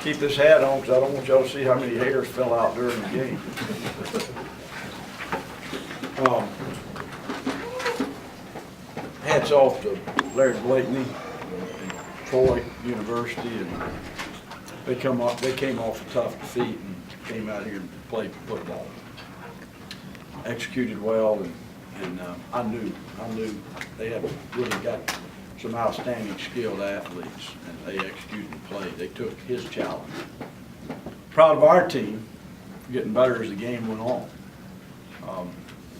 keep this hat on because I don't want y'all to see how many hairs fell out during the game. Hats off to Larry Blakeney and Troy University, and they came off a tough defeat and came out here and played football. Executed well, and I knew they had really got some outstanding skilled athletes, and they executed and played. They took his challenge. Proud of our team for getting better as the game went on.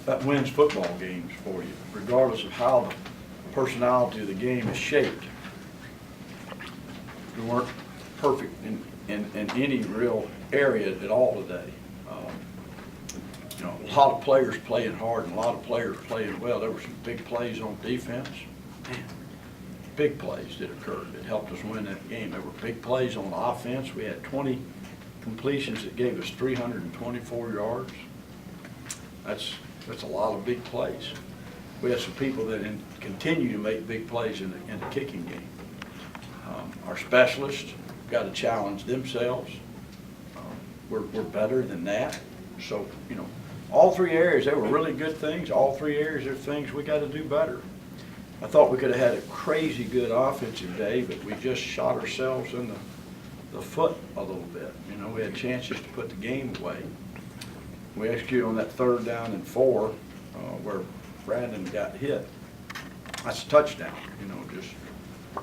That wins football games for you, regardless of how the personality of the game is shaped. We weren't perfect in any real area at all today. You know, a lot of players playing hard and a lot of players playing well. There were some big plays on defense. Man, big plays that occurred that helped us win that game. There were big plays on offense. We had 20 completions that gave us 324 yards. That's a lot of big plays. We had some people that continue to make big plays in the kicking game. Our specialists got to challenge themselves. We're better than that. So, you know, all three areas, they were really good things. All three areas are things we got to do better. I thought we could have had a crazy good offensive day, but we just shot ourselves in the foot a little bit. You know, we had chances to put the game away. We executed on that 3rd down and 4 where Brandon got hit. That's a touchdown, you know, just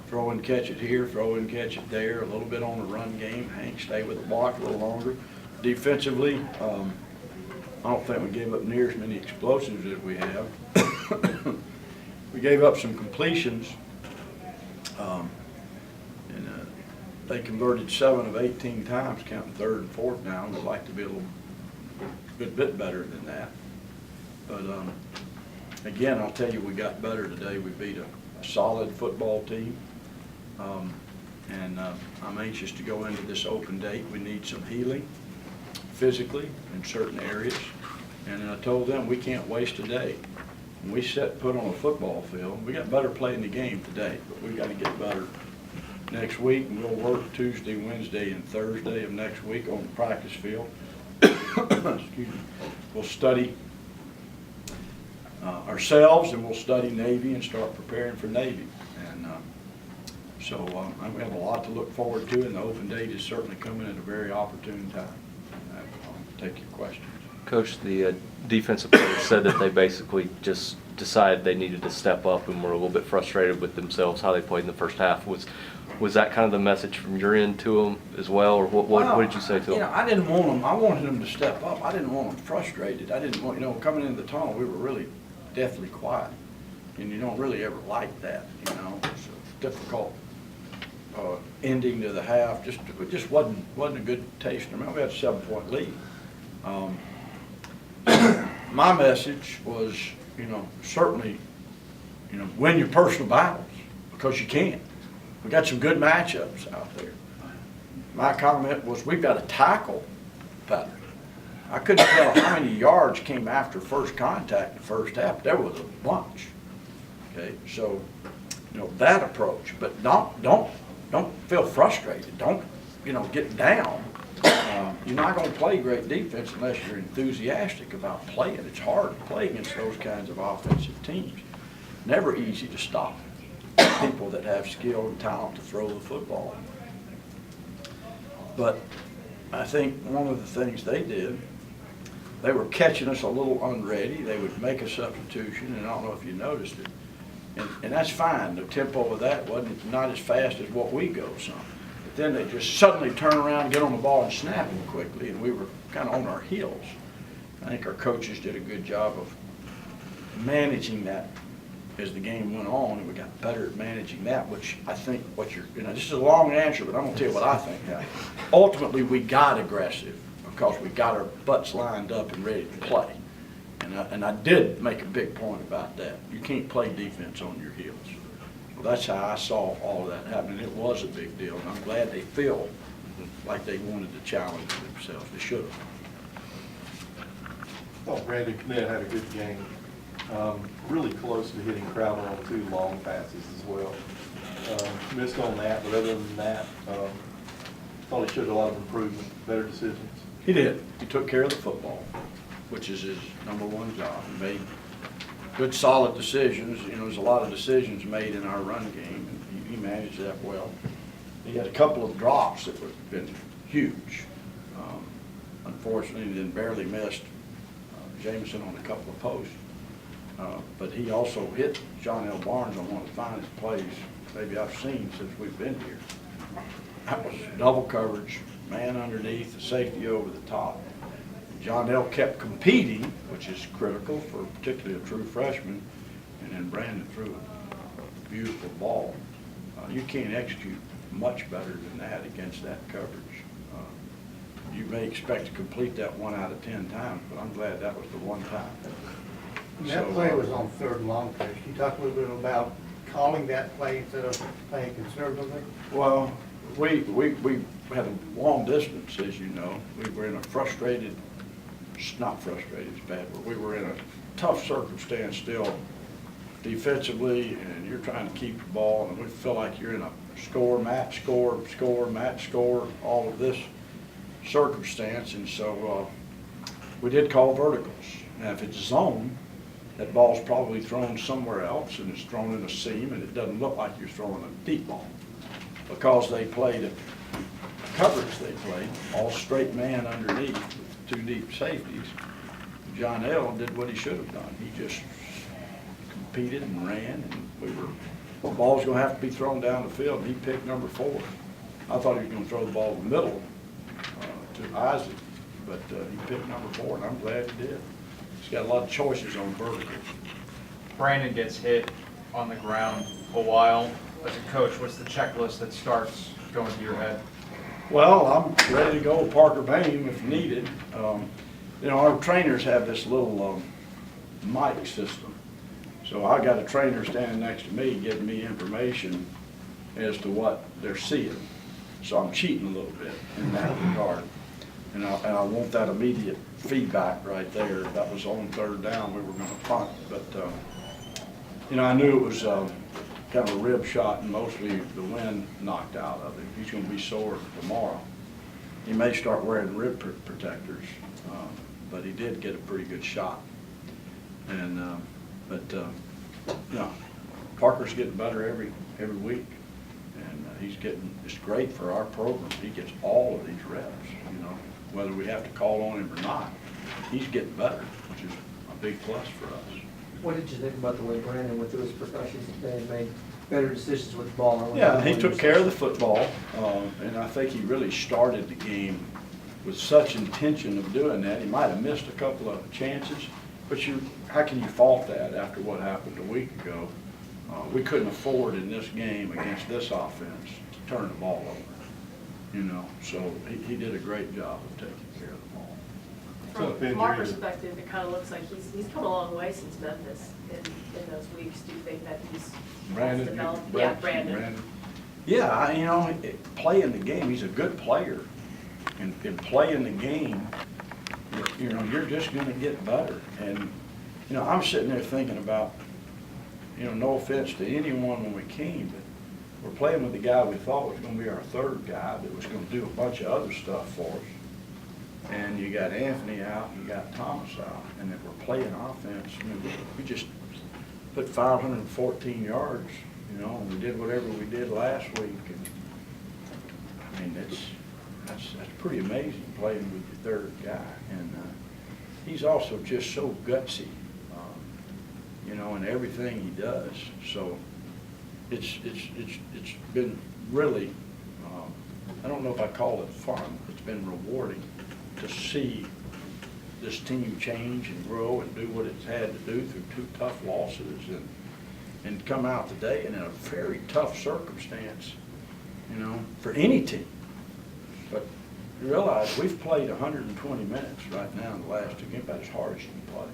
throw and catch it here, throw and catch it there, a little bit on the run game. Hank stayed with the block a little longer. Defensively, I don't think we gave up near as many explosives as we have. We gave up some completions, and they converted 7 of 18 times, counting 3rd and 4th down. We'd like to be a good bit better than that. But again, I'll tell you, we got better today. We beat a solid football team, and I'm anxious to go into this open date. We need some healing physically in certain areas, and I told them we can't waste a day. When we put on a football field, we got better playing the game today, but we've got to get better next week, and we'll work Tuesday, Wednesday, and Thursday of next week on the practice field. Excuse me. We'll study ourselves, and we'll study Navy and start preparing for Navy. And so we have a lot to look forward to, and the open date is certainly coming at a very opportune time. I'll take your questions. Coach, the defensive players said that they basically just decided they needed to step up and were a little bit frustrated with themselves, how they played in the first half. Was that kind of the message from your end to them as well, or what did you say to them? You know, I didn't want them. I wanted them to step up. I didn't want them frustrated. I didn't want, you know, coming into the tunnel, we were really deathly quiet, and you don't really ever like that. You know, it's a difficult ending to the half. It just wasn't a good taste. I mean, we had a 7-point lead. My message was, you know, certainly, you know, win your personal battles, because you can. We got some good matchups out there. My comment was we've got to tackle better. I couldn't tell how many yards came after first contact in the first half. There was a bunch. Okay, so, you know, that approach. But don't feel frustrated. Don't, you know, get down. You're not going to play great defense unless you're enthusiastic about playing. It's hard to play against those kinds of offensive teams. Never easy to stop people that have skill and talent to throw the football. But I think one of the things they did, they were catching us a little unready. They would make a substitution, and I don't know if you noticed it. And that's fine. The tempo of that wasn't not as fast as what we go some. But then they just suddenly turn around, get on the ball, and snap it quickly, and we were kind of on our heels. I think our coaches did a good job of managing that as the game went on, and we got better at managing that, which I think you know, this is a long answer, but I'm going to tell you what I think. Ultimately, we got aggressive because we got our butts lined up and ready to play. And I did make a big point about that. You can't play defense on your heels. Well, that's how I saw all of that happen. It was a big deal, and I'm glad they feel like they wanted to challenge themselves. They should have. I thought Brandon Knet had a good game. Really close to hitting Crowder on 2 long passes as well. Missed on that, but other than that, thought Thought he showed a lot of improvement, better decisions. He did. He took care of the football, which is his number one job. He made good, solid decisions. You know, there's a lot of decisions made in our run game, and he managed that well. He had a couple of drops that have been huge. Unfortunately, he then barely missed Jameson on a couple of posts. But he also hit John L. Barnes on one of the finest plays maybe I've seen since we've been here. That was double coverage, man underneath, the safety over the top. John L. kept competing, which is critical for particularly a true freshman, and then Brandon threw a beautiful ball. You can't execute much better than that against that coverage. You may expect to complete that 1 out of 10 times, but I'm glad that was the one time. And that play was on third and long pitch. Can you talk a little bit about calling that play instead of playing conservatively? Well, we had a long distance, as you know. We were in a frustrated, not frustrated, it's bad, but we were in a tough circumstance still defensively, and you're trying to keep the ball, and we feel like you're in a score, match, score, score, match, score, all of this circumstance, and so we did call verticals. Now, if it's zone, that ball's probably thrown somewhere else, and it's thrown in a seam, and it doesn't look like you're throwing a deep ball. Because they played coverage, they played all straight man underneath with 2 deep safeties. John L. did what he should have done. He just competed and ran, and the ball's going to have to be thrown down the field, and he picked number 4. I thought he was going to throw the ball in the middle to Isaac, but he picked number 4, and I'm glad he did. He's got a lot of choices on verticals. Brandon gets hit on the ground a while. As a coach, what's the checklist that starts going through your head? Well, I'm ready to go Parker Bain if needed. You know, our trainers have this little mic system. So I got a trainer standing next to me giving me information as to what they're seeing. So I'm cheating a little bit in that regard. And I want that immediate feedback right there. That was on third down, we were going to punt. But, you know, I knew it was kind of a rib shot, and mostly the wind knocked out of him. He's going to be sore tomorrow. He may start wearing rib protectors, but he did get a pretty good shot. And you know, Parker's getting better every week, and it's great for our program. He gets all of these reps, you know, whether we have to call on him or not. He's getting better, which is a big plus for us. What did you think about the way Brandon went through his progressions today and made better decisions with the ball? Yeah, he took care of the football, and I think he really started the game with such intention of doing that. He might have missed a couple of chances, but how can you fault that after what happened a week ago? We couldn't afford in this game against this offense to turn the ball over, you know. So he did a great job of taking care of the ball. From our perspective, it kind of looks like he's come a long way since Memphis in those weeks. Do you think that he's developed? Yeah, Brandon. Yeah, you know, playing the game, he's a good player. And playing the game, you know, you're just going to get better. And, you know, I'm sitting there thinking about, you know, no offense to anyone when we came, but we're playing with the guy we thought was going to be our third guy that was going to do a bunch of other stuff for us. And you got Anthony out, and you got Thomas out, and if we're playing offense, I mean, we just put 514 yards, you know, and we did whatever we did last week. And I mean, that's pretty amazing playing with your third guy. And he's also just so gutsy, you know, in everything he does. So it's been really, I don't know if I call it fun. It's been rewarding to see this team change and grow and do what it's had to do through 2 tough losses and come out today in a very tough circumstance, you know, for any team. But you realize we've played 120 minutes right now in the last 2 games, about as hard as you can play.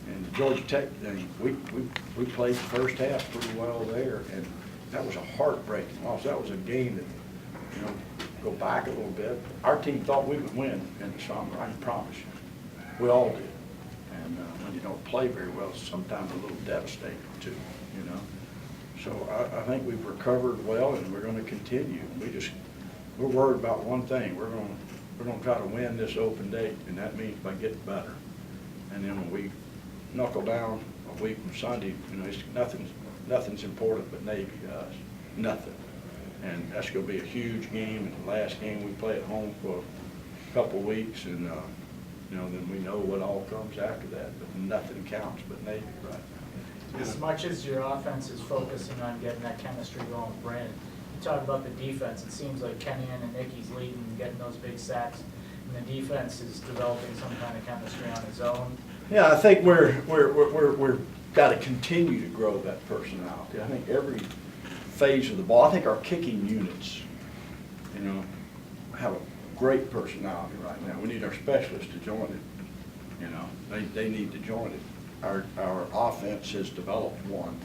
And the Georgia Tech thing, we played the first half pretty well there, and that was a heartbreaking loss. That was a game that, you know, go back a little bit. Our team thought we would win in the summer, I can promise you. We all did. And when you don't play very well, it's sometimes a little devastating too, you know. So I think we've recovered well, and we're going to continue. We just we're worried about one thing. We're gonna try to win this open date, and that means by getting better. And then when we knuckle down a week from Sunday, you know, it's nothing's important but Navy to us, nothing. And that's gonna be a huge game, and the last game we play at home for a couple of weeks, and, you know, then we know what all comes after that, but nothing counts but Navy right now. As much as your offense is focusing on getting that chemistry going with Brandon, you talk about the defense, it seems like Kenny and Nicky's leading and getting those big sacks, and the defense is developing some kind of chemistry on its own. Yeah, I think we're got to continue to grow that personality. I think every phase of the ball, I think our kicking units, you know, have a great personality right now. We need our specialists to join it, you know. They need to join it. Our offense has developed one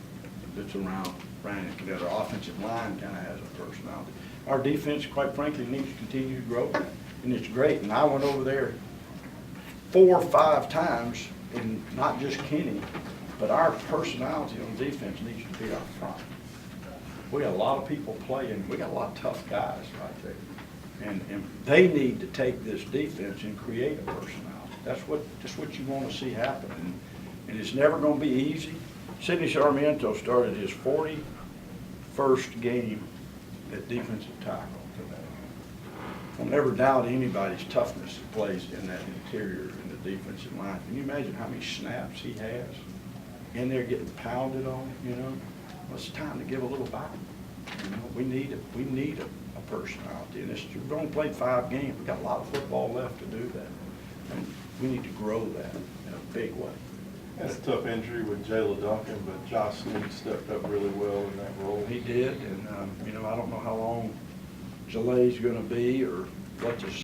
that's around Brandon Cadet. Our offensive line kind of has a personality. Our defense, quite frankly, needs to continue to grow that, and it's great. And I went over there 4 or 5 times, and not just Kenny, but our personality on defense needs to be up front. We got a lot of people playing. We got a lot of tough guys right there, and they need to take this defense and create a personality. That's what you want to see happen, and it's never going to be easy. Sidney Sarmiento started his 41st game at defensive tackle today. I'll never doubt anybody's toughness that plays in that interior in the defensive line. Can you imagine how many snaps he has in there getting pounded on, you know? Well, it's time to give a little back. You know, we need a personality. And we're going to play 5 games. We've got a lot of football left to do that. And we need to grow that in a big way. That's a tough injury with Jayla Duncan, but Josh Sneed stepped up really well in that role. He did, and, you know, I don't know how long Jalay's going to be or what the